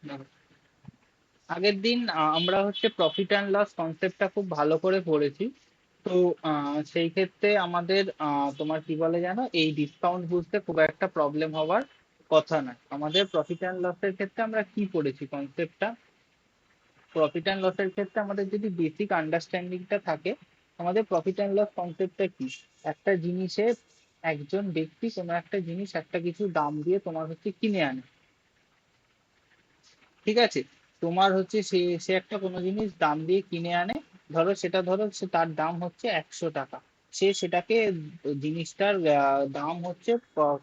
দেখো, আগের দিন আমরা হচ্ছে প্রফিট অ্যান্ড লস কনসেপ্টটা খুব ভালো করে পড়েছি। তো সেই ক্ষেত্রে আমাদের তোমার কি বলে জানো, এই ডিসকাউন্ট বুঝতে খুব একটা প্রবলেম হওয়ার কথা নয়। আমাদের প্রফিট অ্যান্ড লসের ক্ষেত্রে আমরা কি পড়েছি কনসেপ্টটা, প্রফিট অ্যান্ড লসের ক্ষেত্রে আমাদের যদি বেসিক আন্ডারস্ট্যান্ডিংটা থাকে, আমাদের প্রফিট অ্যান্ড লস কনসেপ্টটা কি, একটা জিনিসের একজন ব্যক্তি কোনো একটা জিনিস একটা কিছু দাম দিয়ে তোমার হচ্ছে কিনে আনে, ঠিক আছে? তোমার হচ্ছে সে সে একটা কোনো জিনিস দাম দিয়ে কিনে আনে, ধরো সে তার দাম হচ্ছে 100 টাকা। সে সেটাকে জিনিসটার দাম হচ্ছে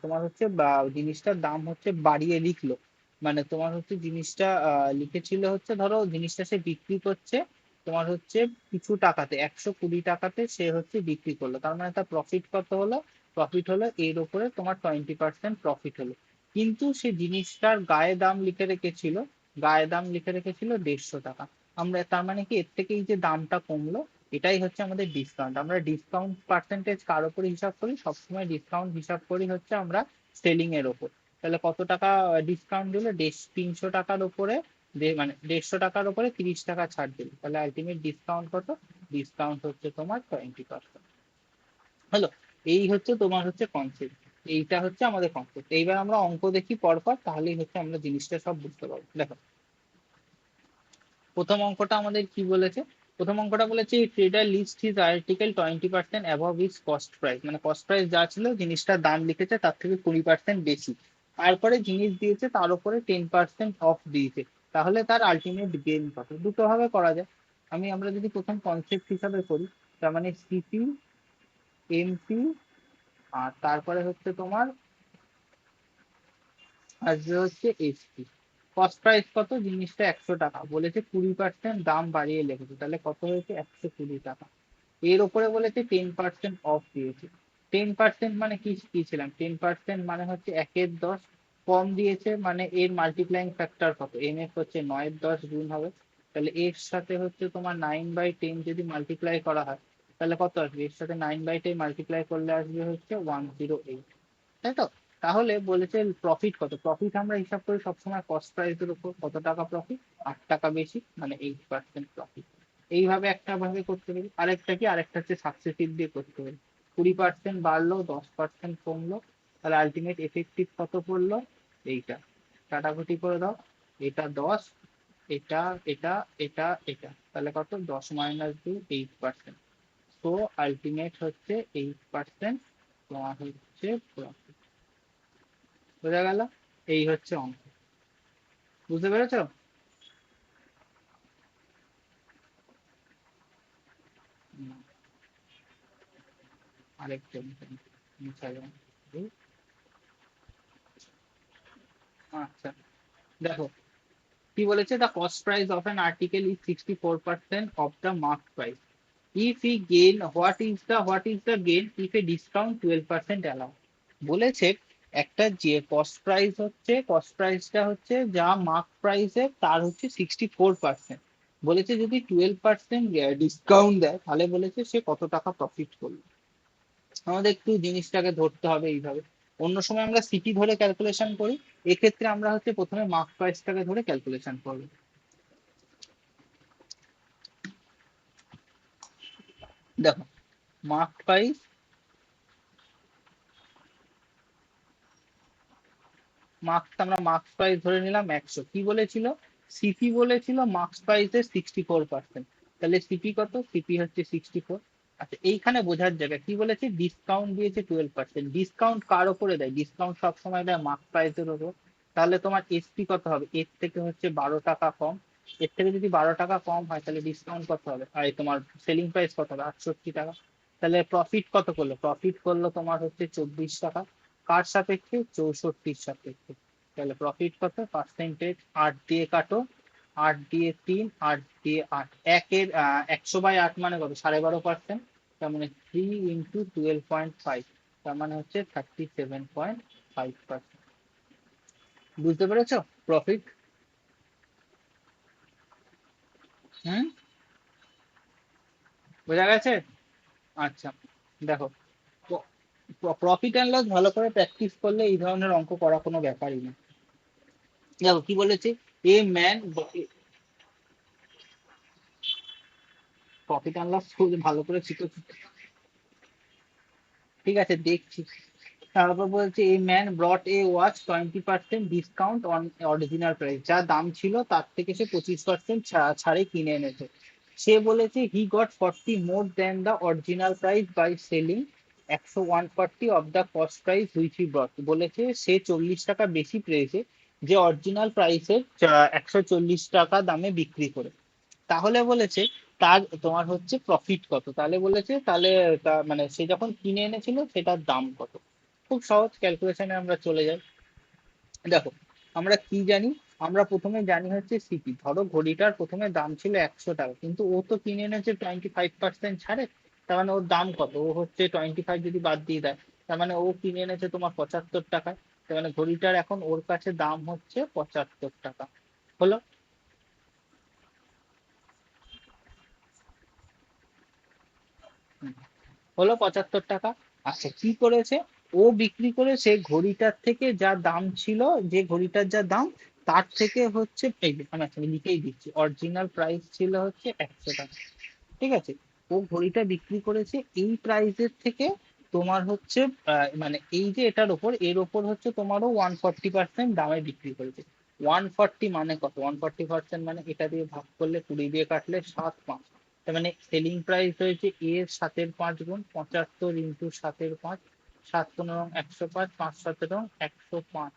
তোমার হচ্ছে বা জিনিসটার দাম হচ্ছে বাড়িয়ে লিখলো। মানে তোমার হচ্ছে জিনিসটা লিখেছিল হচ্ছে, ধরো জিনিসটা সে বিক্রি করছে তোমার হচ্ছে কিছু টাকাতে, 120 টাকাতে সে হচ্ছে বিক্রি করলো। তার মানে তার প্রফিট কত হলো? প্রফিট হলো এর উপরে তোমার 20% প্রফিট হলো। কিন্তু সে জিনিসটার গায়ে দাম লিখে রেখেছিল 150 টাকা। আমরা তার মানে কি, এর থেকে এই যে দামটা কমলো, এটাই হচ্ছে আমাদের ডিসকাউন্ট। আমরা ডিসকাউন্ট পার্সেন্টেজ কার উপরে হিসাব করি? সবসময় ডিসকাউন্ট হিসাব করি হচ্ছে আমরা সেলিং এর ওপর। তাহলে কত টাকা ডিসকাউন্ট দিলে? 300 টাকার উপরে, মানে 150 টাকার উপরে 30 টাকা ছাড় দিল, তাহলে আলটিমেট ডিসকাউন্ট কত? ডিসকাউন্ট হচ্ছে তোমার 20%। হলো, এই হচ্ছে তোমার হচ্ছে কনসেপ্ট। এইটা হচ্ছে আমাদের কনসেপ্ট। এইবার আমরা অঙ্ক দেখি পরপর, তাহলেই হচ্ছে আমরা জিনিসটা সব বুঝতে পারবো। দেখো, প্রথম অঙ্কটা আমাদের কি বলেছে? প্রথম অঙ্কটা বলেছে trader list his article 20% above his cost price, মানে কস্ট প্রাইস যা ছিল জিনিসটার দাম লিখেছে তার থেকে 20% বেশি। তারপরে জিনিস দিয়েছে তার উপরে 10% অফ দিয়েছে। তাহলে তার আলটিমেট গেইন কত? দুটো ভাবে করা যায়। আমরা যদি প্রথম কনসেপ্ট হিসাবে করি, তার মানে সিপি, এমপি, আর তারপরে হচ্ছে তোমার আসবে হচ্ছে এসপি। কস্ট প্রাইস কত? জিনিসটা 100 টাকা, বলেছে 20% দাম বাড়িয়ে লিখেছে, তাহলে কত হয়েছে? 120 টাকা। এর উপরে বলেছে 10% অফ দিয়েছে। 10% মানে কি কি ছিলাম, 10% মানে হচ্ছে 1/10। কম দিয়েছে মানে এর মাল্টিপ্লাইং ফ্যাক্টর কত? এম এফ হচ্ছে 9/10 গুণ হবে। তাহলে এর সাথে হচ্ছে তোমার 9/10 যদি মাল্টিপ্লাই করা হয়, তাহলে কত আসবে? এর সাথে 9/10 মাল্টিপ্লাই করলে আসবে হচ্ছে 108, তাই তো? তাহলে বলেছে প্রফিট কত? প্রফিট আমরা হিসাব করি সবসময় কস্ট প্রাইসের উপর। কত টাকা প্রফিট? 8 টাকা বেশি, মানে 8% প্রফিট। এইভাবে একটা ভাবে করতে পারি। আরেকটা কি, আরেকটা হচ্ছে সাকসেসিভ দিয়ে করতে পারি। 20% বাড়লো, 10% কমলো, তাহলে আলটিমেট এফেক্টিভ কত পড়লো? এইটা কাটাকুটি করে দাও। এটা 10, এটা এটা এটা এটা, তাহলে কত? 10 - 2 8%। তো আলটিমেট হচ্ছে 8% তোমার হচ্ছে profit। বোঝা গেল? এই হচ্ছে অঙ্ক। বুঝতে পেরেছো? হুম, আরেকটা মুছা যাবে। আচ্ছা, দেখো কি বলেছে, the cost price of an article is 64% of the mark price. If E gain, what is the gain if A discount 12% allow? বলেছে একটা যে কস্ট প্রাইসটা হচ্ছে যা মার্ক প্রাইসের তার হচ্ছে 64%। বলেছে যদি 12% ডিসকাউন্ট দেয়, তাহলে বলেছে সে কত টাকা প্রফিট করবে। আমাদের একটু জিনিসটাকে ধরতে হবে এইভাবে। অন্য সময় আমরা সিটি ধরে ক্যালকুলেশন করি, এক্ষেত্রে আমরা হচ্ছে প্রথমে মার্ক প্রাইসটাকে ধরে ক্যালকুলেশন করবো। দেখো, মার্ক প্রাইস, আমরা মার্কস প্রাইস ধরে নিলাম 100। কি বলেছিল? সিপি বলেছিল মার্কস প্রাইসের 64%। তাহলে সিপি কত? সিপি হচ্ছে 64। আচ্ছা, এইখানে বোঝার জায়গা কি বলেছে, ডিসকাউন্ট দিয়েছে 12%। ডিসকাউন্ট কার ওপরে দেয়? ডিসকাউন্ট সবসময় দেয় মার্ক প্রাইসের ওপর। তাহলে তোমার এসপি কত হবে? এর থেকে হচ্ছে 12 টাকা কম। এর থেকে যদি 12 টাকা কম হয়, তাহলে ডিসকাউন্ট কত হবে? আর তোমার সেলিং প্রাইস কত হবে? 68 টাকা। তাহলে প্রফিট কত করলো? প্রফিট করলো তোমার হচ্ছে 24 টাকা। কার সাপেক্ষে? 64-র সাপেক্ষে। তাহলে প্রফিট কত? পার্সেন্টেজ 8 দিয়ে কাটো, 8 দিয়ে 3, 8 দিয়ে 8, একের 100/8 মানে কত? 12.5%। তার মানে 3 × 12.5, তার মানে হচ্ছে 37.5%। বুঝতে পেরেছো প্রফিট? হুম, বোঝা গেছে? আচ্ছা, দেখো, প্রফিট অ্যান্ড লস ভালো করে প্র্যাকটিস করলে এই ধরনের অঙ্ক করা কোনো ব্যাপারই না। দেখো কি বলেছে, a man, profit and loss ভালো করে শিখে, ঠিক আছে দেখছি। তারপর বলছে a man brought a watch 20% discount on original price, যা দাম ছিল তার থেকে সে 25% ছাড়ে কিনে এনেছে। সে বলেছে he got 40 more than the original price by selling 140 of the cost price which he brought. বলেছে সে 40 টাকা বেশি পেয়েছে যে অরিজিনাল প্রাইসের 140 টাকা দামে বিক্রি করে। তাহলে বলেছে তার তোমার হচ্ছে প্রফিট কত, তাহলে বলেছে তাহলে মানে সে যখন কিনে এনেছিল সেটার দাম কত। খুব সহজ ক্যালকুলেশনে আমরা চলে যাই। দেখো আমরা কি জানি, আমরা প্রথমে জানি হচ্ছে সিপি। ধরো ঘড়িটার প্রথমে দাম ছিল 100 টাকা, কিন্তু ও তো কিনে এনেছে 25% ছাড়ে। তার মানে ওর দাম কত, ও হচ্ছে 25 যদি বাদ দিয়ে দেয়, তার মানে ও কিনে এনেছে তোমার 75 টাকায়। তার মানে ঘড়িটার এখন ওর কাছে দাম হচ্ছে 75 টাকা। হলো? হুম, হলো 75 টাকা। আচ্ছা কি করেছে, ও বিক্রি করেছে ঘড়িটার থেকে যা দাম ছিল, যে ঘড়িটার যা দাম তার থেকে হচ্ছে এই যে, আমি লিখেই দিচ্ছি, অরিজিনাল প্রাইস ছিল হচ্ছে 100 টাকা। ঠিক আছে, ও ঘড়িটা বিক্রি করেছে এই প্রাইসের থেকে তোমার হচ্ছে মানে এই যে এটার ওপর, এর ওপর হচ্ছে তোমারও 140% দামে বিক্রি করেছে। 140 মানে কত, 140% মানে এটা দিয়ে ভাগ করলে, 20 দিয়ে কাটলে 7 5, তার মানে সেলিং প্রাইস হয়েছে এর 7 এর 5 গুণ, 75 ইন্টু 7 এর 5, 7 15 105, 5 17 105,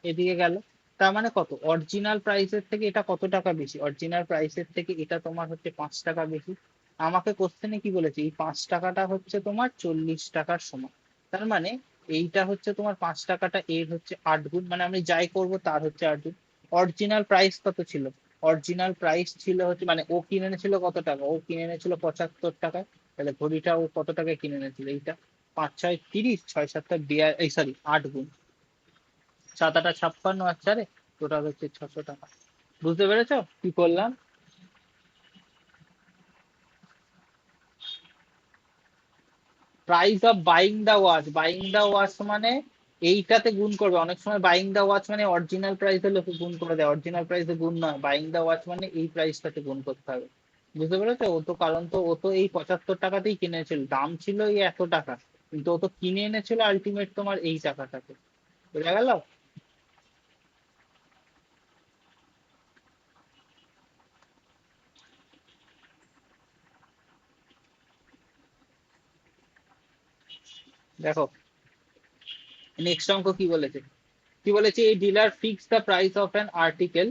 এদিকে গেল। তার মানে কত, অরিজিনাল প্রাইসের থেকে এটা কত টাকা বেশি, অরিজিনাল প্রাইসের থেকে এটা তোমার হচ্ছে 5 টাকা বেশি। আমাকে কোশ্চেনে কি বলেছে, এই 5 টাকাটা হচ্ছে তোমার 40 টাকার সমান। তার মানে এইটা হচ্ছে তোমার 5 টাকাটা এর হচ্ছে 8 গুণ, মানে আমি যাই করব তার হচ্ছে 8 গুণ। অরিজিনাল প্রাইস কত ছিল, অরিজিনাল প্রাইস ছিল হচ্ছে, মানে ও কিনে এনেছিল কত টাকা, ও কিনে এনেছিল 75 টাকায়। তাহলে ঘড়িটা ও কত টাকায় কিনে এনেছিল, এইটা 5 6 30, 6 7 এই সরি 8 গুণ, 7 8 56 আর 4, টোটাল হচ্ছে 600 টাকা। বুঝতে পেরেছো কি করলাম? Price of buying the watch, buying the watch মানে এইটাতে গুণ করবে। অনেক সময় বাইং দা ওয়াচ মানে অরিজিনাল প্রাইসে লোকে গুণ করে দেয়, অরিজিনাল প্রাইসে গুণ নয়, বাইং দা ওয়াচ মানে এই প্রাইসটাতে গুণ করতে হবে। বুঝতে পেরেছো? ও তো কারণ তো ও তো এই 75 টাকাতেই কিনেছিল, দাম ছিল এই 100 টাকা, কিন্তু ও তো কিনে এনেছিল আলটিমেট তোমার এই টাকাটাকে। বোঝা গেল? দেখো নেক্সট অঙ্ক কি বলেছে, কি বলেছে, এই dealer fix the price of an article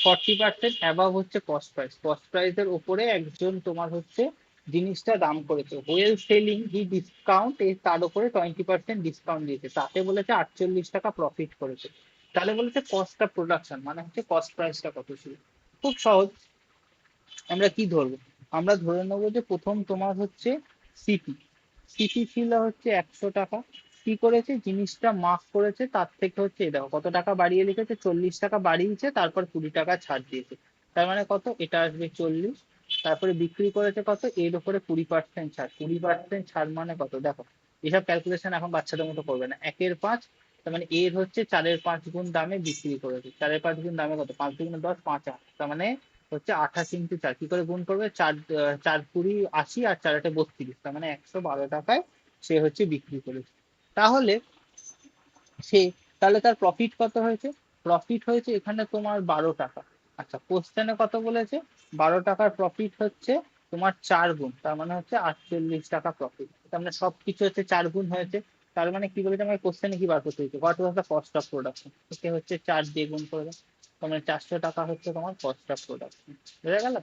40% above হচ্ছে কস্ট প্রাইস, কস্ট প্রাইসের উপরে একজন তোমার হচ্ছে জিনিসটা দাম করেছে। হোয়েল সেলিং হি ডিসকাউন্ট, তার উপরে 20% ডিসকাউন্ট দিয়েছে, তাতে বলেছে 48 টাকা প্রফিট করেছে। তাহলে বলেছে কস্ট অফ প্রোডাকশন মানে হচ্ছে কস্ট প্রাইসটা কত ছিল। খুব সহজ, আমরা কি ধরবো, আমরা ধরে নেবো যে প্রথম তোমার হচ্ছে সিপি, সিপি ছিল হচ্ছে 100 টাকা। কি করেছে, জিনিসটা মাফ করেছে, তার থেকে হচ্ছে এই দেখো কত টাকা বাড়িয়ে লিখেছে, 40 টাকা বাড়িয়েছে, তারপর 20 টাকা ছাড় দিয়েছে। তার মানে কত, এটা আসবে 40। তারপরে বিক্রি করেছে কত, এর উপরে 20% ছাড়, 20% ছাড় মানে কত দেখো। এসব ক্যালকুলেশন এখন বাচ্চাদের মতো করবে না, 1/5, তার মানে এর হচ্ছে 4/5 গুণ দামে বিক্রি করেছে। 4/5 গুণ দামে কত, 5 2 10, 5 8, তার মানে হচ্ছে 28 ইন্টু 4, কি করে গুণ করবে, 4 4 20 80, আর 4 8 32, তার মানে 112 টাকায় সে হচ্ছে বিক্রি করেছে। তাহলে সে, তাহলে তার প্রফিট কত হয়েছে, প্রফিট হয়েছে এখানে তোমার 12 টাকা। আচ্ছা কোশ্চেনে কত বলেছে, 12 টাকার প্রফিট হচ্ছে তোমার 4 গুণ, তার মানে হচ্ছে 48 টাকা প্রফিট। তার মানে সবকিছু হচ্ছে 4 গুণ হয়েছে। তার মানে কি বলেছে, আমার কোশ্চেনে কি বার করতে হয়েছে, what was the cost of production, okay হচ্ছে 4 দিয়ে গুণ করে দাও। তার মানে 400 টাকা হচ্ছে তোমার কস্ট অফ প্রোডাকশন। বুঝা গেল?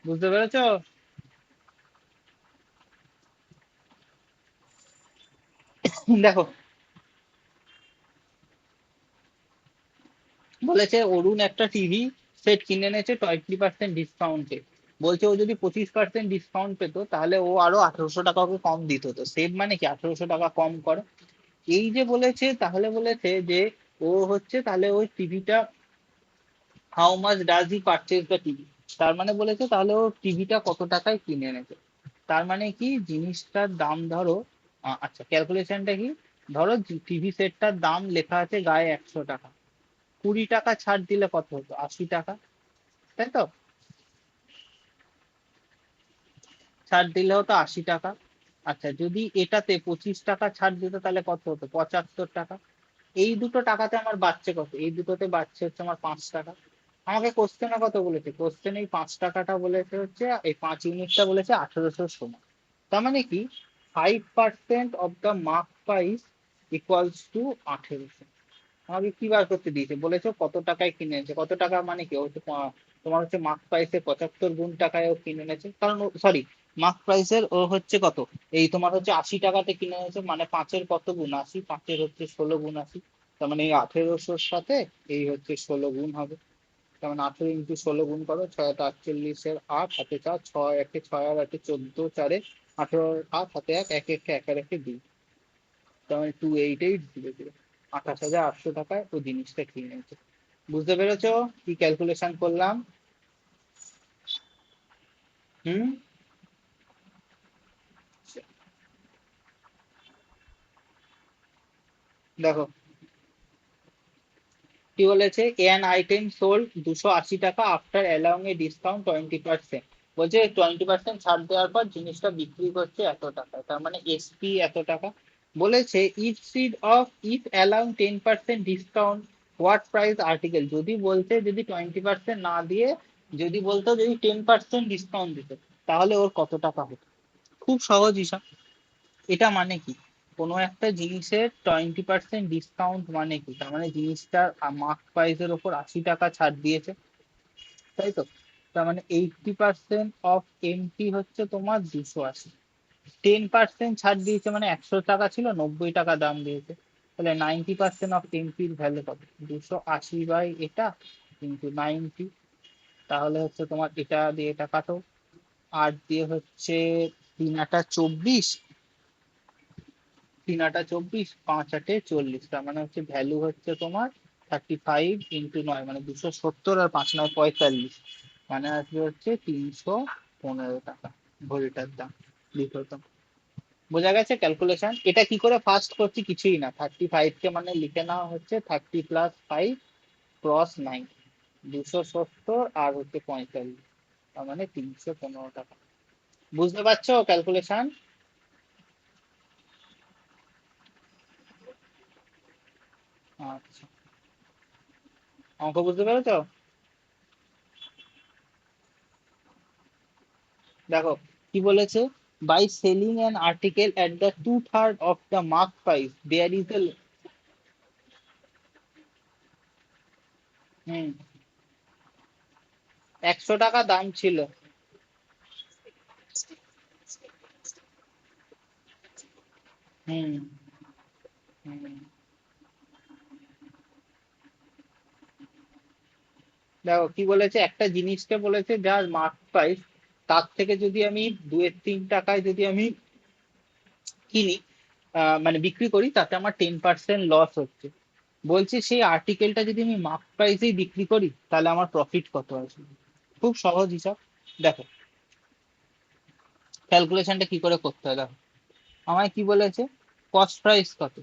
বুঝতে পেরেছো? দেখো বলেছে অরুণ একটা টিভি সেট কিনে এনেছে 20% ডিসকাউন্টে। বলছে ও যদি 25% ডিসকাউন্ট পেতো তাহলে ও আরো 1800 টাকা ওকে কম দিত। তো সেভ মানে কি, 1800 টাকা কম করে। এই যে বলেছে, তাহলে বলেছে যে ও হচ্ছে তাহলে ওই টিভিটা, how much does he purchase the TV, তার মানে বলেছে তাহলে ও টিভিটা কত টাকায় কিনে এনেছে। তার মানে কি জিনিসটার দাম ধরো আচ্ছা, ক্যালকুলেশনটা কি? ধরো টিভি সেটটার দাম লেখা আছে গায়ে 100 টাকা, 20 টাকা ছাড় দিলে কত হতো? 80 টাকা, তাই তো? ছাড় দিলে হতো 80 টাকা। আচ্ছা, যদি এটাতে 25 টাকা ছাড় দিত তাহলে কত হতো? 75 টাকা। এই দুটো টাকাতে আমার বাচ্চা কত? এই দুটোতে বাচ্চা হচ্ছে আমার 5 টাকা। আমাকে কোশ্চেনে কত বলেছে? কোশ্চেনে এই 5 টাকাটা বলেছে হচ্ছে, এই 5 ইউনিটটা বলেছে 1800 সময়। তার মানে কি, 5% of the mark price equals to 1800। আমাকে কি বার করতে দিয়েছে? বলেছো কত টাকায় কিনেছে, কত টাকা মানে কি হচ্ছে তোমার হচ্ছে মার্ক প্রাইসে 75 গুণ টাকায় ও কিনে এনেছে, কারণ সরি, মার্ক প্রাইসের ও হচ্ছে কত, এই তোমার হচ্ছে 80 টাকাতে কিনে এনেছে, মানে পাঁচের কত গুণ? 80, পাঁচের হচ্ছে 16 গুণ 80। তার মানে এই 1800-র সাথে এই হচ্ছে 16 গুণ হবে। তার মানে 18 × 16 গুণ করো, 6 × 8 = 8, হাতে 4, 6 × 1 = 6, আর 8 = 14, 4 × 18, 8 হাতে 1, 1 1 1 আর 1 2। তার মানে 28800, 28,800 টাকায় ও জিনিসটা কিনেছে। বুঝতে পেরেছো কি ক্যালকুলেশন করলাম? হুম। দেখো কি বলেছে, এন আইটেম সোল্ড 280 টাকা আফটার অ্যালাউং এ ডিসকাউন্ট 20%। বলছে 20% ছাড় দেওয়ার পর জিনিসটা বিক্রি করছে এত টাকা, তার মানে এসপি এত টাকা। বলেছে if said of if allowing 10% discount, what price article. যদি বলছে যদি 20% না দিয়ে, যদি বলতো যদি 10% ডিসকাউন্ট দিত, তাহলে ওর কত টাকা হতো? খুব সহজ হিসাব। এটা মানে কি, কোনো একটা জিনিসের 20% ডিসকাউন্ট মানে কি, তার মানে জিনিসটার মার্ক প্রাইসের ওপর 80 টাকা ছাড় দিয়েছে, তাই তো? তার মানে 80% অফ এমপি হচ্ছে তোমার 280। 10% ছাড় দিয়েছে মানে 100 টাকা ছিল, 90 টাকা দাম দিয়েছে। তাহলে 90% অফ এমপির ভ্যালু কত? 280 বাই এটা কিন্তু 90। তাহলে হচ্ছে তোমার এটা দিয়ে এটা কাটো, 8 দিয়ে হচ্ছে 3 × 8 = 24, 3 × 8 = 24, 5 × 8 = 40। তার মানে হচ্ছে ভ্যালু হচ্ছে তোমার 35 × 9, মানে 270, আর 5 × 9 = 45, মানে আসবে হচ্ছে 315 টাকা ঘড়িটার দাম, লিখতাম। বোঝা গেছে ক্যালকুলেশন? এটা কি করে ফার্স্ট করছি? কিছুই না, 35 কে মানে লিখে নেওয়া হচ্ছে 30 + 5 × 9, 270 আর হচ্ছে 45, তার মানে 315 টাকা। বুঝতে পারছো ক্যালকুলেশন? আচ্ছা, অঙ্ক বুঝতে পেরেছো? দেখো কি বলেছে, by selling an article at the 2/3 of the mark price there is a. Hmm, 100 টাকা দাম ছিল। হুম। হুম। দেখো কি বলেছে, একটা জিনিসকে বলেছে যার মার্ক প্রাইস, তার থেকে যদি আমি 2-3 টাকায় যদি আমি কিনি, মানে বিক্রি করি, তাতে আমার 10% লস হচ্ছে। বলছি সেই আর্টিকেলটা যদি আমি মার্ক প্রাইসেই বিক্রি করি, তাহলে আমার প্রফিট কত আছে? খুব সহজ হিসাব। দেখো ক্যালকুলেশনটা কি করে করতে হয়, দেখো আমায় কি বলেছে, কস্ট প্রাইস কত,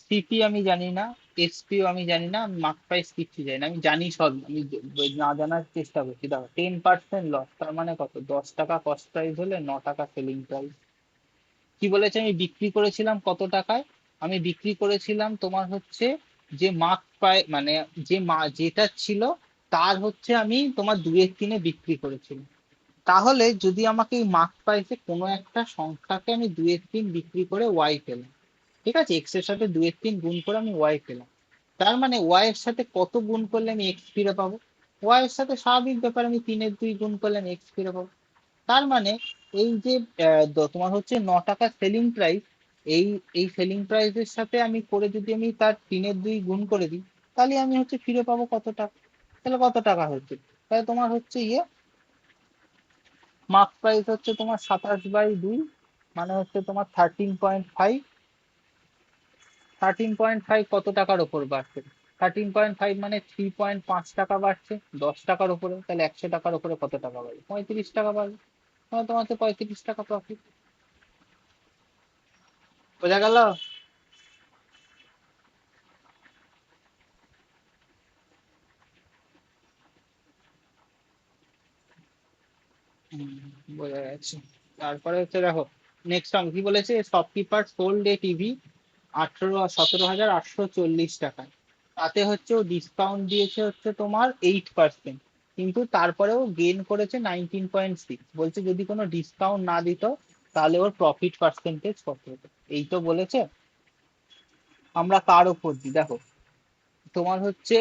সিপি আমি জানি না, এসপিও আমি জানি না, আমি মার্ক প্রাইস কিচ্ছু জানি না, আমি জানি সব, আমি না জানার চেষ্টা করছি। দেখো 10% লস, তার মানে কত? 10 টাকা কস্ট প্রাইস হলে 9 টাকা সেলিং প্রাইস। কি বলেছে, আমি বিক্রি করেছিলাম কত টাকায়? আমি বিক্রি করেছিলাম তোমার হচ্ছে যে মার্ক প্রাইস, মানে যে যেটা ছিল তার হচ্ছে আমি তোমার 2-3-এ বিক্রি করেছিলাম। তাহলে যদি আমাকে এই মার্ক প্রাইসে কোনো একটা সংখ্যাকে আমি 2-3 বিক্রি করে ওয়াই পেলাম, ঠিক আছে, এক্স এর সাথে 2-3 গুণ করে আমি ওয়াই পেলাম, তার মানে ওয়াই এর সাথে কত গুণ করলে আমি এক্স ফিরে পাবো? ওয়াই এর সাথে স্বাভাবিক ব্যাপার, আমি 3-এর 2 গুণ করলে আমি এক্স ফিরে পাবো। তার মানে এই যে তোমার হচ্ছে 9 টাকা সেলিং প্রাইস, এই এই সেলিং প্রাইসের সাথে আমি করে যদি আমি তার 3-এর 2 গুণ করে দিই, তাহলে আমি হচ্ছে ফিরে পাবো কত টাকা? তাহলে কত টাকা হচ্ছে? তাহলে তোমার হচ্ছে মার্ক প্রাইস হচ্ছে তোমার 27/2, মানে হচ্ছে তোমার 13.5। 13.5 কত টাকার ওপর বাড়ছে? 13.5 মানে 3.5 টাকা বাড়ছে 10 টাকার উপরে, তাহলে 100 টাকার উপরে কত টাকা বাড়বে? 35 টাকা বাড়বে। তাহলে তোমার তো 35 টাকা প্রফিট। বোঝা গেল? হুম, বোঝা গেছে। তারপরে হচ্ছে দেখো, নেক্সট সঙ্গ কি বলেছে, শপকিপার সোল্ড এ টিভি 17,840 টাকায়। তাতে হচ্ছে ও ডিসকাউন্ট দিয়েছে হচ্ছে তোমার 8%, কিন্তু তারপরেও গেইন করেছে 19.6। বলছে যদি কোনো ডিসকাউন্ট না দিত তাহলে ওর প্রফিট পার্সেন্টেজ কত হতো। এই তো বলেছে। আমরা কার ওপর দিই দেখো, তোমার হচ্ছে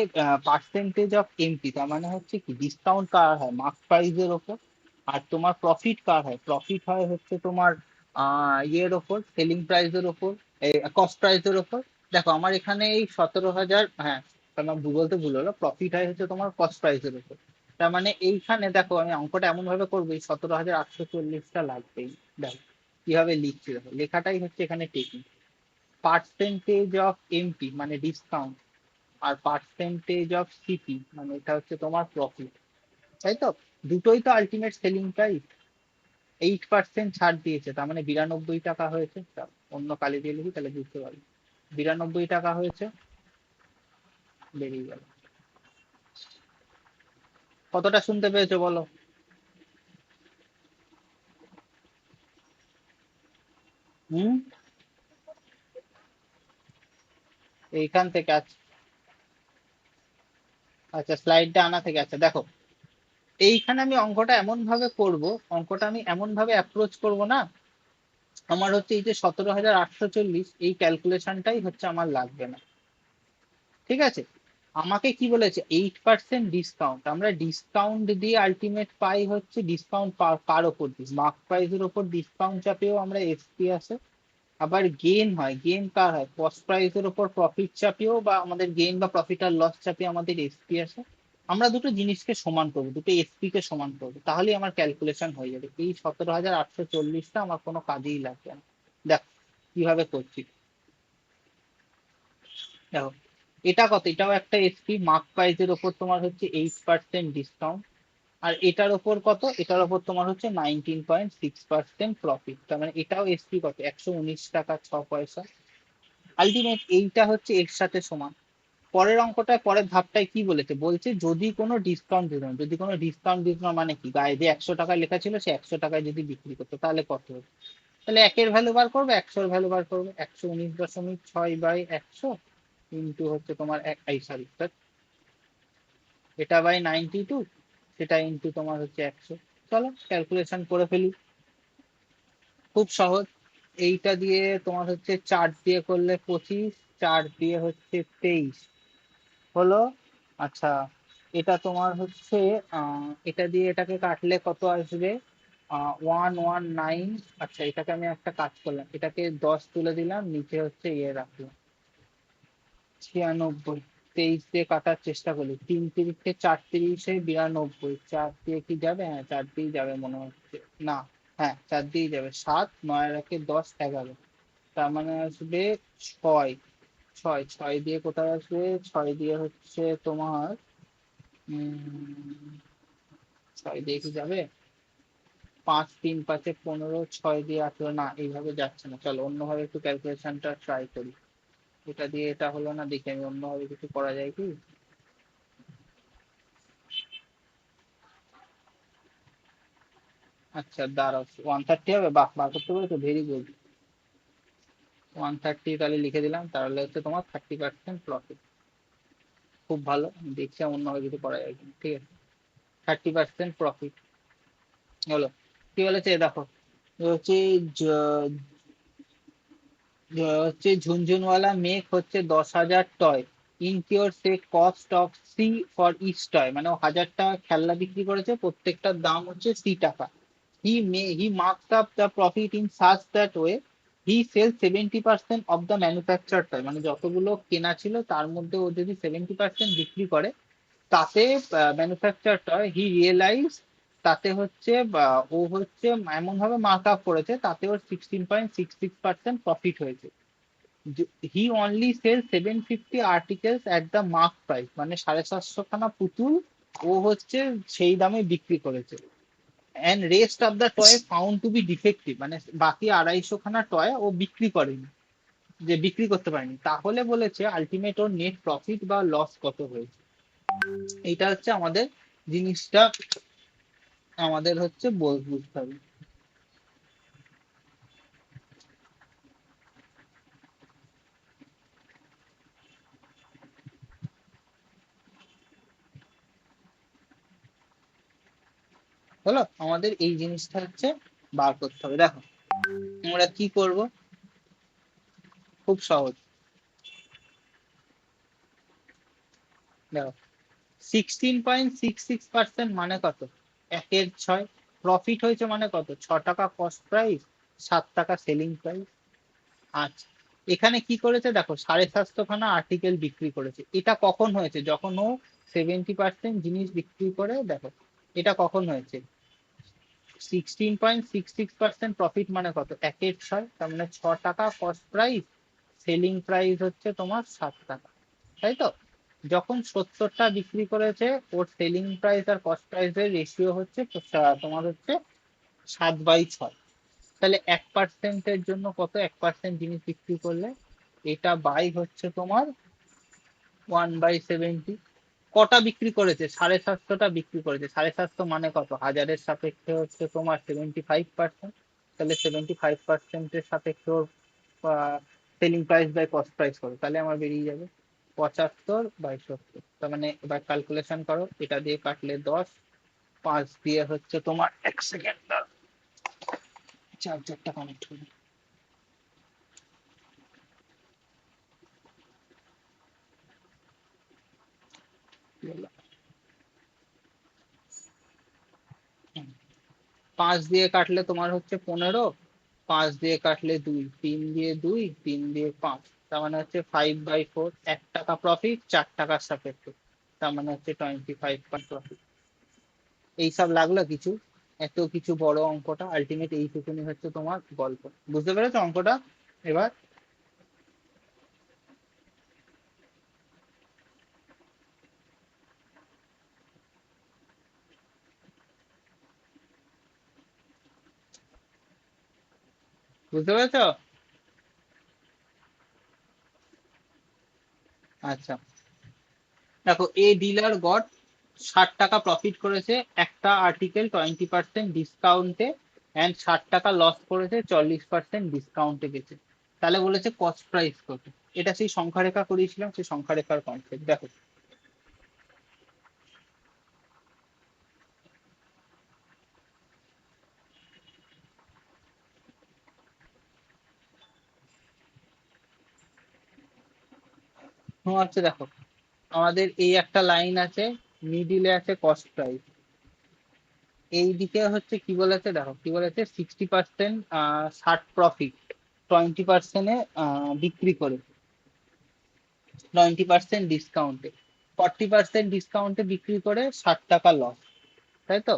পার্সেন্টেজ অফ এমপি, তার মানে হচ্ছে কি ডিসকাউন্ট কার হয় মার্ক প্রাইসের ওপর, আর তোমার প্রফিট কার হয়, প্রফিট হয় হচ্ছে তোমার ইয়ের ওপর, সেলিং প্রাইসের ওপর, কস্ট প্রাইসের ওপর। দেখো আমার এখানে এই 17,000, হ্যাঁ আমার বলতে ভুল হলো, প্রফিট হয় হচ্ছে তোমার কস্ট প্রাইসের ওপর। তার মানে এইখানে দেখো আমি অঙ্কটা এমন ভাবে করবো, এই 17,840টা লাগবেই। দেখো কিভাবে লিখছি, দেখো লেখাটাই হচ্ছে এখানে টেকনিক। পার্সেন্টেজ অফ এমপি মানে ডিসকাউন্ট, আর পার্সেন্টেজ অফ সিপি মানে এটা হচ্ছে তোমার প্রফিট, তাই তো? দুটোই তো আলটিমেট সেলিং প্রাইস। 8% ছাড় দিয়েছে, তার মানে 92 টাকা হয়েছে। তা অন্য কালি দিয়ে লিখি তাহলে বুঝতে পারবি। 92 টাকা হয়েছে, বেরিয়ে গেল। কতটা শুনতে পেয়েছো বলো? হুম, এইখান থেকে আচ্ছা, আচ্ছা স্লাইডটা আনা থেকে, আচ্ছা দেখো এইখানে আমি অঙ্কটা এমন ভাবে করব, অঙ্কটা আমি এমন ভাবে অ্যাপ্রোচ করব না, আমার হচ্ছে এই যে 17,840 এই ক্যালকুলেশনটাই হচ্ছে আমার লাগবে না। ঠিক আছে, আমাকে কি বলেছে 8% ডিসকাউন্ট, আমরা ডিসকাউন্ট দিয়ে আলটিমেট পাই হচ্ছে ডিসকাউন্ট কার ওপর দিই, মার্ক প্রাইসের ওপর ডিসকাউন্ট চাপিয়েও আমরা এসপি আসে। আবার গেইন হয়, গেইন কার হয় কস্ট প্রাইসের ওপর প্রফিট চাপিয়েও, বা আমাদের গেইন বা প্রফিট আর লস চাপিয়ে আমাদের এসপি আসে। আমরা দুটো জিনিসকে সমান করবো, দুটো এসপি কে সমান করবো, তাহলেই আমার ক্যালকুলেশন হয়ে যাবে। এই 17,840টা আমার কোনো কাজেই লাগবে না। দেখ কিভাবে করছি, দেখো এটা কত, এটাও একটা এসপি, মার্ক প্রাইসের ওপর তোমার হচ্ছে 8% ডিসকাউন্ট, আর এটার ওপর কত, এটার ওপর তোমার হচ্ছে 19.6% প্রফিট, তার মানে এটাও এসপি কত, 119 টাকা 6 পয়সা। আলটিমেট এইটা হচ্ছে এর সাথে সমান। পরের অঙ্কটায় পরের ধাপটায় কি বলেছে, বলছে যদি কোনো ডিসকাউন্ট দিত না, যদি কোনো ডিসকাউন্ট দিত না মানে কি, গায়ে যে 100 টাকা লেখা ছিল সে 100 টাকায় যদি বিক্রি করতো তাহলে কত হবে। তাহলে একের ভ্যালু বার করবে, 100-র ভ্যালু বার করবে, 119.6/100 ইন্টু হচ্ছে তোমার এই সরি, এটা বাই 92, সেটা ইন্টু তোমার হচ্ছে 100। চলো ক্যালকুলেশন করে ফেলি, খুব সহজ। এইটা দিয়ে তোমার হচ্ছে 4 দিয়ে করলে 25, 4 দিয়ে হচ্ছে 23 হলো। আচ্ছা, এটা তোমার হচ্ছে এটা দিয়ে এটাকে কাটলে কত আসবে, 119। আচ্ছা এটাকে আমি একটা কাজ করলাম, এটাকে 10 তুলে দিলাম, নিচে হচ্ছে ইয়ে রাখলাম 96। 23 দিয়ে কাটার চেষ্টা করি, 3 তিরিখে 4 তিরিশে 92, 4 দিয়ে কি যাবে, হ্যাঁ 4 দিয়ে যাবে মনে হচ্ছে, না হ্যাঁ 4 দিয়ে যাবে, 7 9 আর 10 11, তার মানে আসবে 6। 6 দিয়ে কোথায় আসবে, 6 দিয়ে হচ্ছে তোমার 6 দিয়ে কি যাবে, 5 3 5 15, 6 দিয়ে 18, না এইভাবে যাচ্ছে না, চলো অন্যভাবে একটু ক্যালকুলেশনটা ট্রাই করি। এটা দিয়ে এটা হলো না, দেখি আমি অন্যভাবে কিছু করা যায় কি। আচ্ছা দাঁড়াও, 130 হবে, বাহ বার করতে পেরেছো, ভেরি গুড। 130 তাহলে লিখে দিলাম, তাহলে হচ্ছে তোমার 30% প্রফিট। খুব ভালো, আমি দেখছি অন্যভাবে কিছু করা যায় কিনা। ঠিক আছে, 30% প্রফিট হলো। কি বলেছে দেখো, হচ্ছে হচ্ছে ঝুনঝুনওয়ালা মেঘ হচ্ছে 10,000 toy, incurs cost of C for each toy, মানে ও 1,000 টাকা খেলনা বিক্রি করেছে, প্রত্যেকটার দাম হচ্ছে C টাকা। He marks up the profit in such that way he sell 70% of the manufacture toy, মানে যতগুলো কেনা ছিল তার মধ্যে ও যদি 70% বিক্রি করে, তাতে ম্যানুফ্যাকচার টয় হি রিয়েলাইজ, তাতে হচ্ছে ও হচ্ছে এমন ভাবে মার্ক আপ করেছে তাতে ওর 16.66% প্রফিট হয়েছে। He only sell 750 articles at the mark price, মানে 750 খানা পুতুল ও হচ্ছে সেই দামে বিক্রি করেছে। And rest of the toy found to be defective, মানে বাকি 250 খানা টয় ও বিক্রি করেনি। যে বিক্রি করতে পারেনি, তাহলে বলেছে আলটিমেট ওর নেট প্রফিট বা লস কত হয়েছে। এইটা হচ্ছে আমাদের জিনিসটা আমাদের হচ্ছে বুঝতে হবে। হলো, আমাদের এই জিনিসটা হচ্ছে বার করতে হবে। দেখো আমরা কি করব, খুব সহজ। দেখো 16.66% মানে কত, 1/6। প্রফিট হয়েছে মানে কত, 6 টাকা কস্ট প্রাইস, 7 টাকা সেলিং প্রাইস। আচ্ছা, এখানে কি করেছে দেখো, 750 খানা আর্টিকেল বিক্রি করেছে। এটা কখন হয়েছে, যখন ও 70% জিনিস বিক্রি করে। দেখো এটা কখন হয়েছে, 16.66% প্রফিট মানে কত, 1/6, তার মানে 6 টাকা কস্ট প্রাইস, সেলিং প্রাইস হচ্ছে তোমার 7 টাকা, তাই তো? যখন 70টা বিক্রি করেছে, ওর সেলিং প্রাইস আর কস্ট প্রাইসের রেশিও হচ্ছে তোমার হচ্ছে 7/6। তাহলে 1%-এর জন্য কত, 1% জিনিস বিক্রি করলে এটা বাই হচ্ছে তোমার 1/70। কটা বিক্রি করেছে, 750টা বিক্রি করেছে। 750 মানে কত, হাজারের সাপেক্ষে হচ্ছে তোমার 75%। তাহলে 75%-এর সাপেক্ষে ওর selling price by cost price করো, তাহলে আমার বেরিয়ে যাবে 75/70। তার মানে এবার ক্যালকুলেশন করো, এটা দিয়ে কাটলে 10, 5 দিয়ে হচ্ছে তোমার, 1 সেকেন্ড চার্জারটা কানেক্ট করে। কি 5 দিয়ে কাটলে তোমার হচ্ছে 15, 5 দিয়ে কাটলে 2, 3 দিয়ে 2, 3 দিয়ে 5, তার মানে হচ্ছে 5/4। 1 টাকা প্রফিট, 4 টাকার সাপেক্ষে, তার মানে হচ্ছে 25 প্রফিট। এইসব লাগলো কিছু, এত কিছু বড় অঙ্কটা, আলটিমেট এইটুকুনি হচ্ছে তোমার গল্প। বুঝতে পেরেছো অঙ্কটা এবার? বুঝতে পেরেছো? আচ্ছা, দেখো এ ডিলার গট 60 টাকা প্রফিট করেছে একটা আর্টিকেল 20% ডিসকাউন্টে, অ্যান্ড 60 টাকা লস করেছে 40% ডিসকাউন্টে গেছে। তাহলে বলেছে কস্ট প্রাইস কত। এটা সেই সংখ্যা রেখা করিয়েছিলাম, সেই সংখ্যা রেখার কনসেপ্ট দেখো। হচ্ছে দেখো, আমাদের এই একটা লাইন আছে, মিডিলে আছে কস্ট প্রাইস, এই দিকে হচ্ছে কি বলেছে দেখো, কি বলেছে 60% 60 প্রফিট, 20%-এ বিক্রি করে, 20% ডিসকাউন্টে, 40% ডিসকাউন্টে বিক্রি করে 60 টাকা লস, তাই তো?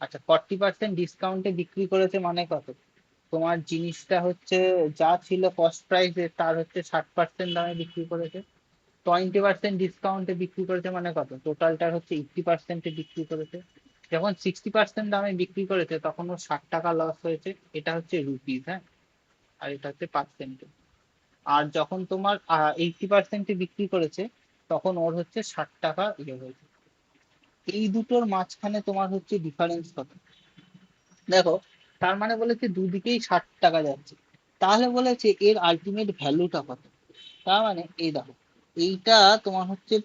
আচ্ছা, 40% ডিসকাউন্টে বিক্রি করেছে মানে কত, তোমার জিনিসটা হচ্ছে যা ছিল কস্ট প্রাইসে তার হচ্ছে 60% দামে বিক্রি করেছে। 20% ডিসকাউন্টে বিক্রি করেছে মানে কত, টোটালটার হচ্ছে 80%-এ বিক্রি করেছে। যখন 60% দামে বিক্রি করেছে তখন ওর 60 টাকা লস হয়েছে। এটা হচ্ছে রুপিস, হ্যাঁ, আর এটা হচ্ছে পার্সেন্টে। আর যখন তোমার 80%-এ বিক্রি করেছে তখন ওর হচ্ছে 60 টাকা ইয়ে হয়েছে। এই দুটোর মাঝখানে তোমার হচ্ছে ডিফারেন্স কত, দেখো, তার মানে বলেছে দুদিকেই 60 টাকা যাচ্ছে, তাহলে বলেছে এর আলটিমেট ভ্যালুটা কত। তার মানে এই দেখো, এইটা তোমার হচ্ছে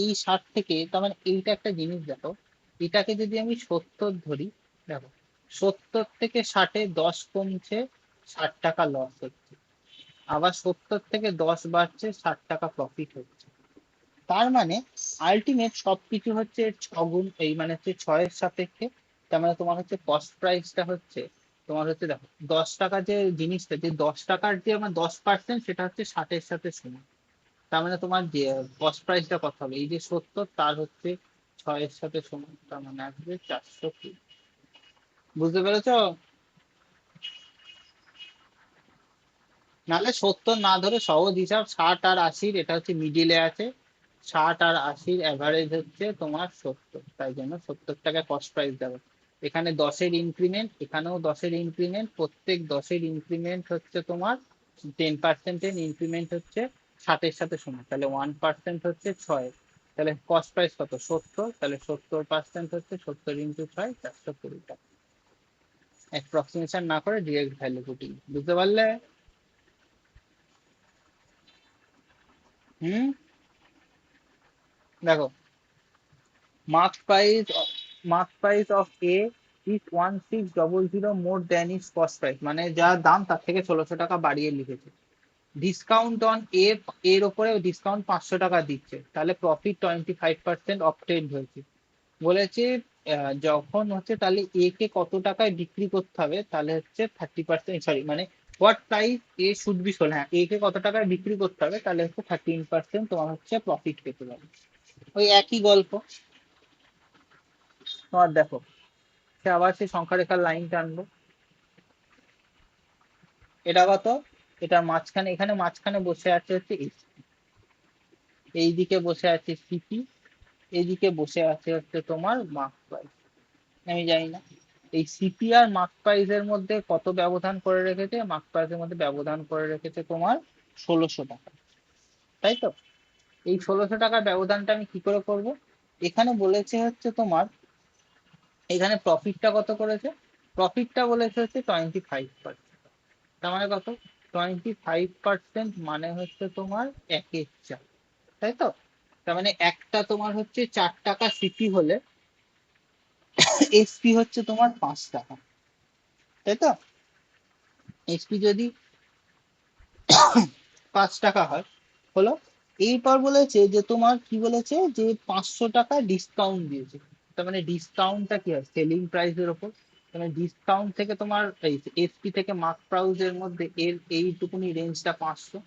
এই 60 থেকে, তার মানে এইটা একটা জিনিস দেখো, এটাকে যদি আমি 70 ধরি, দেখো 70 থেকে 60-এ 10 কমছে, 60 টাকা লস হচ্ছে। আবার 70 থেকে 10 বাড়ছে, 60 টাকা প্রফিট হচ্ছে। তার মানে আলটিমেট সবকিছু হচ্ছে এর ছগুণ, এই মানে হচ্ছে 6-এর সাপেক্ষে। তার মানে তোমার হচ্ছে কস্ট প্রাইসটা হচ্ছে তোমার হচ্ছে দেখো, 10 টাকা যে জিনিসটা, যে 10 টাকার যে আমার 10%, সেটা হচ্ছে 60-এর সাথে সমান। তার মানে তোমার যে কস্ট প্রাইসটা কত হবে, এই যে 70 তার হচ্ছে 6-এর সাথে সমান, তার মানে আসবে 400। বুঝতে পেরেছো? নাহলে 70 না ধরে সহজ হিসাব, 60 আর 80, এটা হচ্ছে মিডিলে আছে, 60 আর 80-র অ্যাভারেজ হচ্ছে তোমার 70, তাই জন্য 70 টাকা কস্ট প্রাইস দেবে। এখানে 10-এর ইনক্রিমেন্ট, এখানেও 10-এর ইনক্রিমেন্ট, প্রত্যেক 10-এর ইনক্রিমেন্ট হচ্ছে তোমার 10% ইনক্রিমেন্ট হচ্ছে 60-এর সাথে সমান, তাহলে 1% হচ্ছে 6, তাহলে কস্ট প্রাইস কত 70, তাহলে 70% হচ্ছে 70 ইন্টু 6 420 টাকা। অ্যাপ্রক্সিমেশন না করে ডিরেক্ট ভ্যালু ফুটিং, বুঝতে পারলে? হুম। দেখো, mark price mark price of A is 1600 more than its cost price, মানে যা দাম তার থেকে 1600 টাকা বাড়িয়ে লিখেছে। ডিসকাউন্ট অন এ, এর উপরে ডিসকাউন্ট 500 টাকা দিচ্ছে, তাহলে প্রফিট 25% অবটেইন হয়েছে। বলেছে যখন হচ্ছে তাহলে এ কে কত টাকায় বিক্রি করতে হবে, তাহলে হচ্ছে 30%, সরি মানে what price A should be sold, হ্যাঁ এ কে কত টাকায় বিক্রি করতে হবে, তাহলে হচ্ছে 13% তোমার হচ্ছে প্রফিট পেতে পারে। ওই একই গল্প। তোমার দেখো, সে আবার সেই সংখ্যা রেখার লাইন টানবো। এটা কত, এটার মাঝখানে, এখানে মাঝখানে বসে আছে হচ্ছে এসপি, এইদিকে বসে আছে সিপি, এইদিকে বসে আছে হচ্ছে তোমার মার্ক প্রাইস। আমি জানি না এই সিপি আর মার্ক প্রাইসের মধ্যে কত ব্যবধান করে রেখেছে, মার্ক প্রাইসের মধ্যে ব্যবধান করে রেখেছে তোমার 1600 টাকা, তাই তো? এই 1600 টাকার ব্যবধানটা আমি কি করে করব? এখানে বলেছে হচ্ছে তোমার, এখানে প্রফিটটা কত করেছে, প্রফিটটা বলেছে হচ্ছে 25%, তার মানে কত, 25% মানে হচ্ছে তোমার 1/4, তাই তো? তার মানে একটা তোমার হচ্ছে 4 টাকা সিপি হলে এসপি হচ্ছে তোমার 5 টাকা, তাই তো? এসপি যদি 5 টাকা হয়, হলো। এইবার বলেছে যে তোমার কি বলেছে যে 500 টাকা ডিসকাউন্ট দিয়েছে, তার মানে ডিসকাউন্টটা কি হয় সেলিং প্রাইসের ওপর, মানে ডিসকাউন্ট থেকে তোমার এসপি থেকে মার্ক প্রাইসের মধ্যে এর এইটুকুনি রেঞ্জটা 500,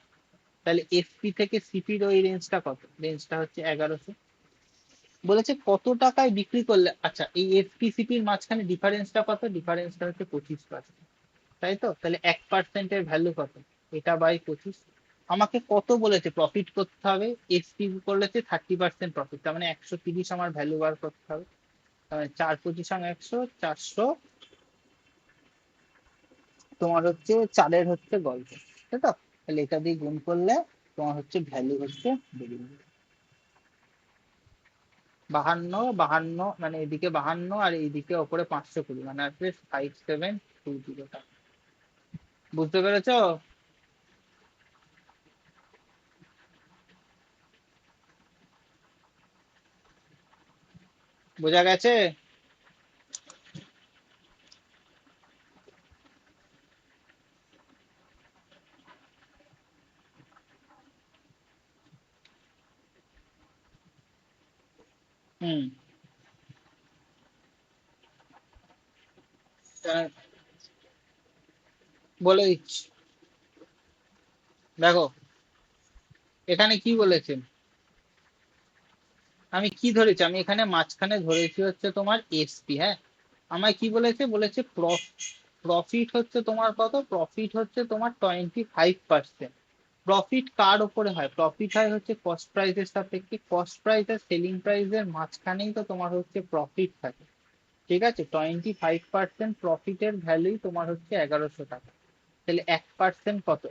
তাহলে এফপি থেকে সিপির ওই রেঞ্জটা কত, রেঞ্জটা হচ্ছে 1100। বলেছে কত টাকায় বিক্রি করলে, আচ্ছা এই এফপি সিপির মাঝখানে ডিফারেন্সটা কত, ডিফারেন্সটা হচ্ছে 25%, তাই তো? তাহলে 1%-এর ভ্যালু কত, এটা বাই 25। আমাকে কত বলেছে প্রফিট করতে হবে, এফপি বলেছে 30% প্রফিট, তার মানে 130 আমার ভ্যালু বার করতে হবে। 4 25 100, 400 তোমার হচ্ছে চারের হচ্ছে গল্প, তাই তো? তাহলে এটা দিয়ে গুণ করলে তোমার হচ্ছে ভ্যালু হচ্ছে বেরিয়ে যাবে 52, মানে এদিকে 52 আর এইদিকে ওপরে 520, মানে আসবে 5720 টাকা। বুঝতে পেরেছো? বোঝা গেছে? হুম। বলে দিচ্ছি, দেখো এখানে কি বলেছে, আমি কি ধরেছি, আমি এখানে মাঝখানে ধরেছি হচ্ছে তোমার এসপি, হ্যাঁ। আমায় কি বলেছে, বলেছে প্রফিট হচ্ছে তোমার কত, প্রফিট হচ্ছে তোমার 25%। প্রফিট কার উপরে হয়, প্রফিট হয় হচ্ছে কস্ট প্রাইসের সাপেক্ষে, কস্ট প্রাইস আর সেলিং প্রাইসের মাঝখানেই তো তোমার হচ্ছে প্রফিট থাকে, ঠিক আছে? 25% প্রফিটের ভ্যালুই তোমার হচ্ছে 1100 টাকা, তাহলে 1% কত,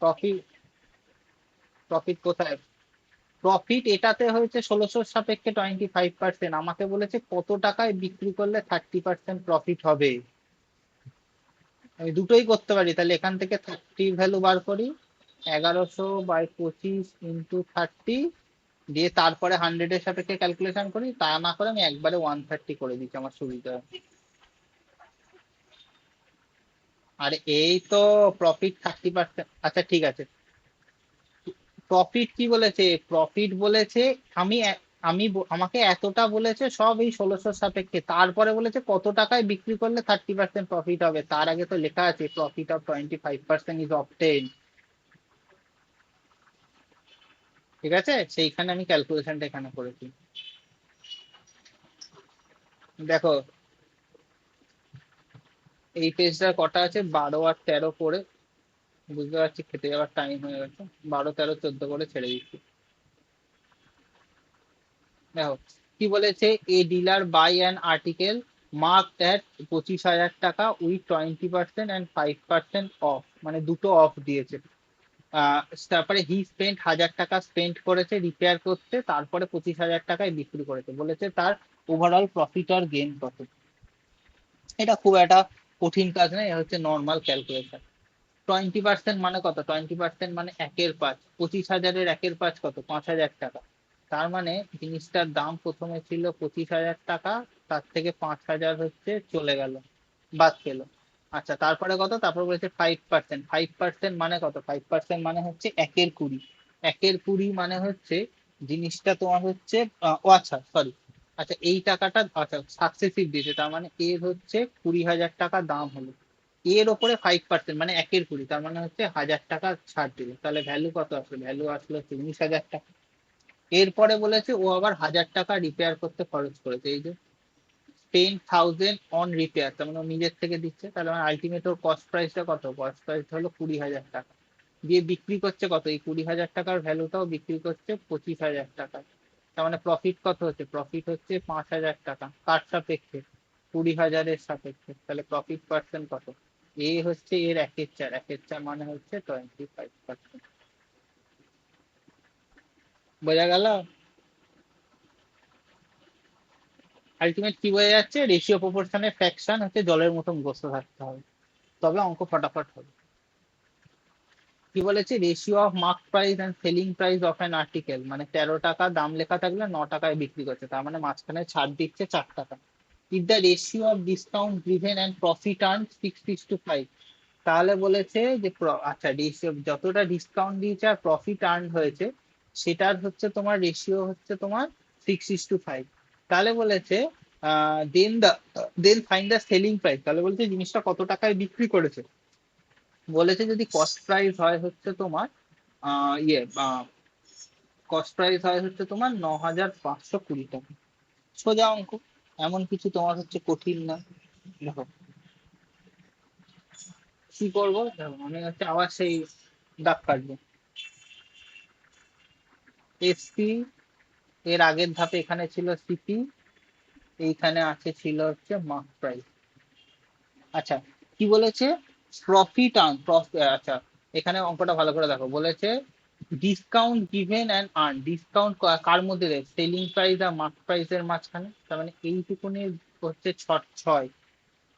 প্রফিট, প্রফিট কোথায়, প্রফিট এটাতে হয়েছে 1600 সাপেক্ষে 25%, আমাকে বলেছে কত টাকায় বিক্রি করলে 30% প্রফিট হবে। আমি দুটোই করতে পারি, তাহলে এখান থেকে 30 ভ্যালু বার করি, 1100/25 × 30, দিয়ে তারপরে 100-এর সাপেক্ষে ক্যালকুলেশন করি, তা না করে আমি একবারে 130 করে দিচ্ছি আমার সুবিধা। আর এই তো প্রফিট 30%, আচ্ছা ঠিক আছে। প্রফিট কি বলেছে, প্রফিট বলেছে আমি আমাকে এতটা বলেছে সব এই 1600 সাপেক্ষে, তারপরে বলেছে কত টাকায় বিক্রি করলে 30% প্রফিট হবে, তার আগে তো লেখা আছে প্রফিট অফ 25% ইজ অবটেইন, ঠিক আছে? সেইখানে আমি ক্যালকুলেশনটা এখানে করেছি। দেখো এই পেজটার কটা আছে, 12 আর 13 করে, বুঝতে পারছি খেতে যাওয়ার টাইম হয়ে গেছে, 12 13 14 করে ছেড়ে দিচ্ছি। দেখো কি বলেছে, a dealer buy an article mark at 25,000 টাকা উইথ 20% অ্যান্ড 5% অফ, মানে দুটো অফ দিয়েছে। তারপরে হি স্পেন্ট 1,000 টাকা স্পেন্ড করেছে রিপেয়ার করতে, তারপরে 25,000 টাকায় বিক্রি করেছে, বলেছে তার ওভারঅল প্রফিট আর গেইন কত। এটা খুব একটা কঠিন কাজ নয়, এটা হচ্ছে নর্মাল ক্যালকুলেশন। 20% মানে কত? 20% মানে 1/5। 25,000-এর 1/5 কত? 5,000 টাকা। তার মানে জিনিসটার দাম প্রথমে ছিল 25,000 টাকা, তার থেকে 5,000 হচ্ছে চলে গেল, বাদ গেল। আচ্ছা, তারপরে কত? তারপর বলেছে 5%। 5% মানে কত? 5% মানে হচ্ছে 1/20। 1/20 মানে হচ্ছে জিনিসটা তোমার হচ্ছে ও আচ্ছা সরি, আচ্ছা এই টাকাটা আচ্ছা সাকসেসিভ দিয়েছে, তার মানে এর হচ্ছে 20,000 টাকা দাম হলো, এর ওপরে 5% মানে 1/20, তার মানে হচ্ছে 1,000 টাকা ছাড় দিল, তাহলে ভ্যালু কত আসলো? ভ্যালু আসলো 19,000 টাকা। এরপরে বলেছে ও আবার 1,000 টাকা রিপেয়ার করতে খরচ করেছে, এই যে 10,000 অন রিপেয়ার, তার মানে ও নিজের থেকে দিচ্ছে, তাহলে মানে আলটিমেট ওর কস্ট প্রাইসটা কত? কস্ট প্রাইস হলো 20,000 টাকা। দিয়ে বিক্রি করছে কত? এই 20,000 টাকার ভ্যালুটাও বিক্রি করছে 25,000 টাকা। তার মানে প্রফিট কত হচ্ছে? প্রফিট হচ্ছে 5,000 টাকা। কার সাপেক্ষে? 20,000-এর সাপেক্ষে। তাহলে প্রফিট পার্সেন্ট কত? এ হচ্ছে এর 1/4, 1/4 মানে হচ্ছে 25%। বোঝা গেল? আলটিমেট কি বোঝা যাচ্ছে? রেশিও প্রপোর্শনের ফ্র্যাকশন হচ্ছে জলের মতন গোস্ত থাকতে হবে, তবে অঙ্ক ফটাফট হবে। কি বলেছে? Ratio of mark price and selling price of an article, মানে 13 টাকা দাম লেখা থাকলে 9 টাকায় বিক্রি করছে, তার মানে মাঝখানে ছাড় দিচ্ছে 4 টাকা। If the ratio of discount given and profit earn 6:5, তাহলে বলেছে যে আচ্ছা রেশিও যতটা ডিসকাউন্ট দিয়েছে আর প্রফিট আর্ন হয়েছে, সেটার হচ্ছে তোমার রেশিও হচ্ছে তোমার 6:5। তাহলে বলেছে then find the selling price, তাহলে বলছে জিনিসটা কত টাকায় বিক্রি করেছে। বলেছে যদি কস্ট প্রাইস হয় হচ্ছে তোমার ইয়ে কস্ট প্রাইস হয় হচ্ছে তোমার 9,520 টাকা। সোজা অঙ্ক, এমন কিছু তোমার হচ্ছে কঠিন না। দেখো কি করবো, দেখো আমি হচ্ছে আবার সেই দাগ কাটবো। এসপি, এর আগের ধাপে এখানে ছিল সিপি, এইখানে আছে ছিল হচ্ছে মার্ক প্রাইস। আচ্ছা, কি বলেছে? প্রফিট আর্ন, আচ্ছা এখানে অঙ্কটা ভালো করে দেখো, বলেছে discount given and earn, discount কার মধ্যে দেয়? সেলিং প্রাইস আর মার্ক প্রাইসের মাঝখানে, তার মানে এইটুকুনি হচ্ছে ছয়।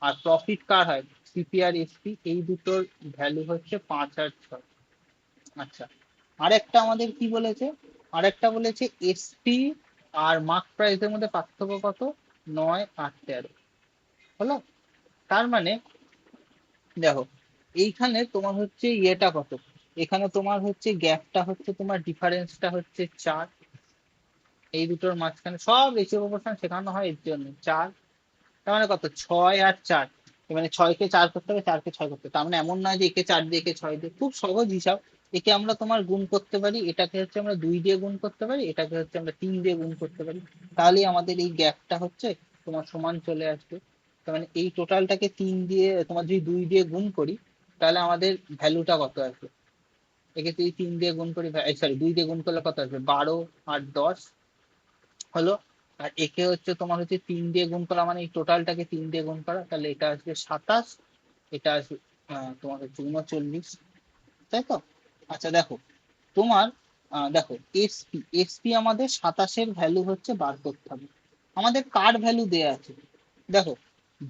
আর প্রফিট কার হয়? সিপি আর এসপি, এই দুটোর ভ্যালু হচ্ছে 5 আর 6। আচ্ছা, আরেকটা আমাদের কি বলেছে? আরেকটা বলেছে এসপি আর মার্ক প্রাইসের মধ্যে পার্থক্য কত? 9 আর 13। হলো? তার মানে দেখো এইখানে তোমার হচ্ছে ইয়েটা কত? এখানে তোমার হচ্ছে গ্যাপটা হচ্ছে তোমার ডিফারেন্সটা হচ্ছে 4, এই দুটোর মাঝখানে সব রেশিও প্রপোর্শন শেখানো হয় এর জন্য 4। তার মানে কত? 6 আর 4। মানে 6-কে 4 করতে হবে, 4-কে 6 করতে হবে, তার মানে এমন নয় যে একে 4 দিয়ে একে 6 দিয়ে, খুব সহজ হিসাব। একে আমরা তোমার গুণ করতে পারি, এটাকে হচ্ছে আমরা 2 দিয়ে গুণ করতে পারি, এটাকে হচ্ছে আমরা 3 দিয়ে গুণ করতে পারি, তাহলেই আমাদের এই গ্যাপটা হচ্ছে তোমার সমান চলে আসবে। তার মানে এই টোটালটাকে 3 দিয়ে তোমার যদি 2 দিয়ে গুণ করি, তাহলে আমাদের ভ্যালুটা কত আসবে? একে যদি 3 দিয়ে গুণ করি, সরি 2 দিয়ে গুণ করলে কত আসবে? 12 আর 10 হলো। আর একে হচ্ছে তোমার হচ্ছে 3 দিয়ে গুণ করা, মানে এই টোটালটাকে 3 দিয়ে গুণ করা, তাহলে এটা আসবে 27, এটা আসবে তোমার হচ্ছে 39, তাই তো? আচ্ছা দেখো তোমার দেখো এসপি, এসপি আমাদের 27-এর ভ্যালু হচ্ছে বার করতে হবে। আমাদের কার ভ্যালু দেয়া আছে? দেখো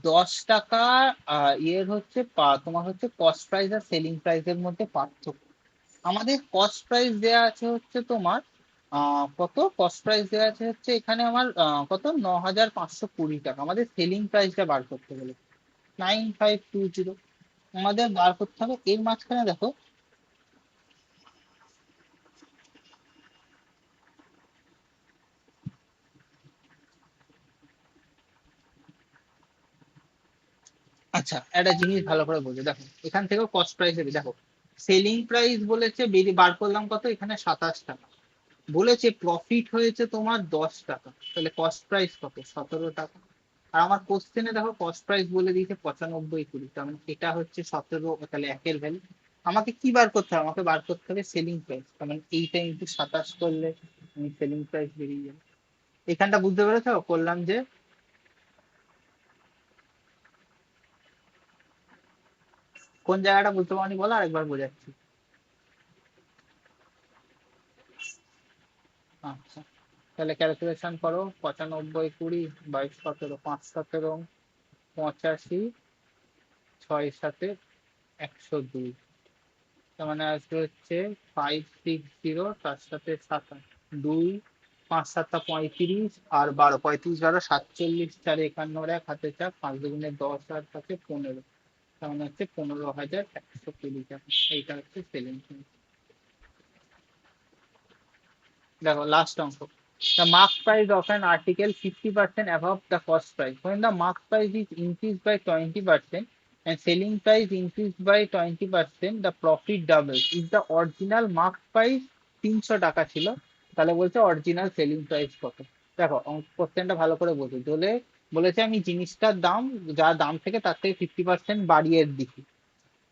10 টাকা ইয়ের হচ্ছে তোমার হচ্ছে কস্ট প্রাইস আর সেলিং প্রাইসের মধ্যে পার্থক্য। আমাদের কস্ট প্রাইস দেয়া আছে হচ্ছে তোমার কত? কস্ট প্রাইস দেওয়া আছে হচ্ছে এখানে আমার কত? 9,520 টাকা। আমাদের সেলিং প্রাইসটা বার করতে গেলে 9,520 আমাদের বার করতে হবে। এর মাঝখানে দেখো আচ্ছা একটা জিনিস ভালো করে বোঝো, দেখো এখান থেকেও কস্ট প্রাইস হবে, দেখো সেলিং প্রাইস বলেছে বার করলাম কত? এখানে 27 টাকা। বলেছে প্রফিট হয়েছে তোমার 10 টাকা, তাহলে কস্ট প্রাইস কত? 17 টাকা। আর আমার কোশ্চেনে দেখো কস্ট প্রাইস বলে দিয়েছে 95.20, তার মানে এটা হচ্ছে 17, তাহলে একের ভ্যালু। আমাকে কি বার করতে হবে? আমাকে বার করতে হবে সেলিং প্রাইস, তার মানে এইটা ইন্টু 27 করলে আমি সেলিং প্রাইস বেরিয়ে যাবে। এখানটা বুঝতে পেরেছো করলাম যে? কোন জায়গাটা বুঝতে পারনি বলো, আরেকবার বোঝাচ্ছি। আচ্ছা, তাহলে ক্যালকুলেশন করো, 95, 20, 22, 17, 5, 17, 85, 6, 7, 102। তার মানে আসবে হচ্ছে 560, তার সাথে 7, 2, 5, 7, 35, আর 12, 35, 12, 47, 4, 51, 1, হাতে চাপ, 5 দুগুণে 10, আর কাছে 15। তার মানে হচ্ছে 15,120 টাকা। এইটা হচ্ছে সেলিং। দেখো লাস্ট অঙ্ক। The mark price of an article 50% above the cost price. When the mark price is increased by 20% and selling price increased by 20%, the profit doubles. If the original mark price 300 টাকা ছিল, তাহলে বলছে original selling price কত। দেখো কোশ্চেনটা ভালো করে বোঝো, বলেছে আমি জিনিসটার দাম, যা দাম থেকে তার থেকে 50% বাড়িয়ে দিচ্ছি।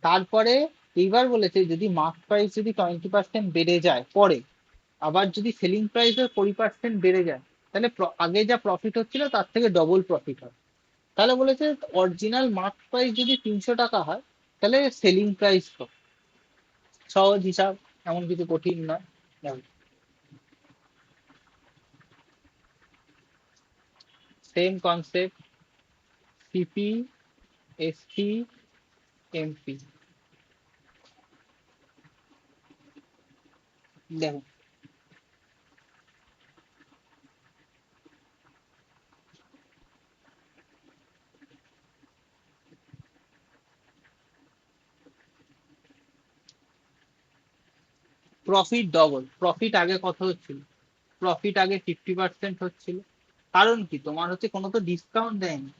তারপরে এইবার বলেছে যদি মার্ক প্রাইস যদি 20% বেড়ে যায় পরে, আবার যদি সেলিং প্রাইসের 20% বেড়ে যায়, তাহলে আগে যা প্রফিট হচ্ছিল তার থেকে ডবল প্রফিট হয়। তাহলে বলেছে অরিজিনাল মার্ক প্রাইস যদি 300 টাকা হয়, তাহলে সেলিং প্রাইস কত। সহজ হিসাব, এমন কিছু কঠিন নয়। Same concept, CP, SP, MP. দেখো প্রফিট ডবল, প্রফিট আগে কত হচ্ছিল, প্রফিট আগে 50% হচ্ছিল। কারণ কি, তোমার হচ্ছে কোনো তো ডিসকাউন্ট দেয়নি।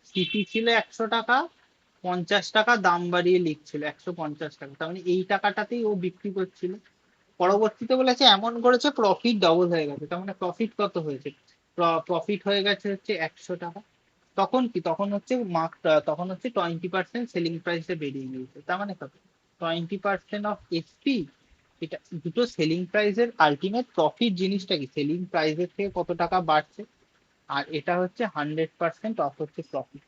সিটি ছিল 100 টাকা, 50 টাকা দাম বাড়িয়ে লিখছিল 150 টাকা, তার মানে এই টাকাটাতেই ও বিক্রি করছিল। পরবর্তীতে বলেছে এমন করেছে প্রফিট ডবল হয়ে গেছে, তার মানে প্রফিট কত হয়েছে, প্রফিট হয়ে গেছে হচ্ছে 100 টাকা। তখন কি, তখন হচ্ছে মার্ক, তখন হচ্ছে 20% সেলিং প্রাইসে বেরিয়ে গিয়েছে। তার মানে কত, 20% অফ এসপি। এটা দুটো সেলিং প্রাইসের আলটিমেট প্রফিট জিনিসটা কি, সেলিং প্রাইসের থেকে কত টাকা বাড়ছে, আর এটা হচ্ছে 100% অফ হচ্ছে প্রফিট।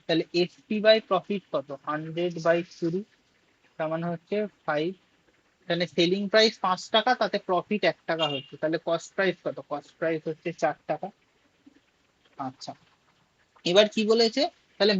তাহলে এসপি বাই প্রফিট কত, 100/20, তার মানে হচ্ছে 5। তাহলে সেলিং প্রাইস 5 টাকা, তাতে প্রফিট 1 টাকা হচ্ছে, তাহলে কস্ট প্রাইস কত, কস্ট প্রাইস হচ্ছে 4 টাকা। আচ্ছা, এবার কি বলেছে, তাহলে